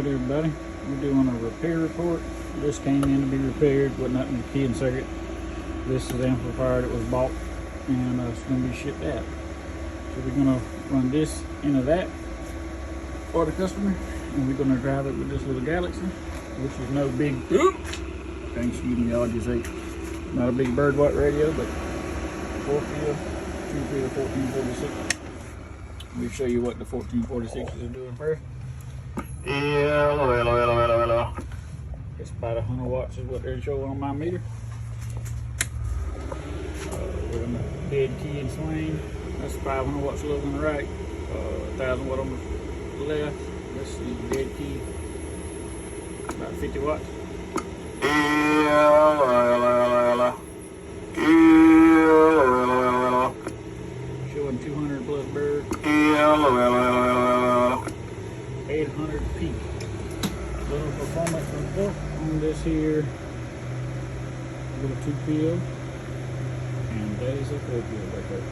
Good everybody, we're doing a repair report. This came in to be repaired with nothing in the key and circuit. This is the amplifier that was bought and it's going to be shipped out. So we're going to run this into that for the customer and we're going to drive it with this little Galaxy, which is no big, thanks, excuse me, y'all, just ate. Not a big bird watt radio, but 4-field, 2-field 1446. We'll show you what the 1446 is doing first. Hello. It's about 100 watts is what they're showing on my meter. We're in the dead key and swing. That's 500 watts low on the right, 1000 watt on the left. Let's see, dead key, about 50 watts. Showing 200 plus bird. 800 peak. Little performance report on this here little 2-field, and that is a 4-field right there.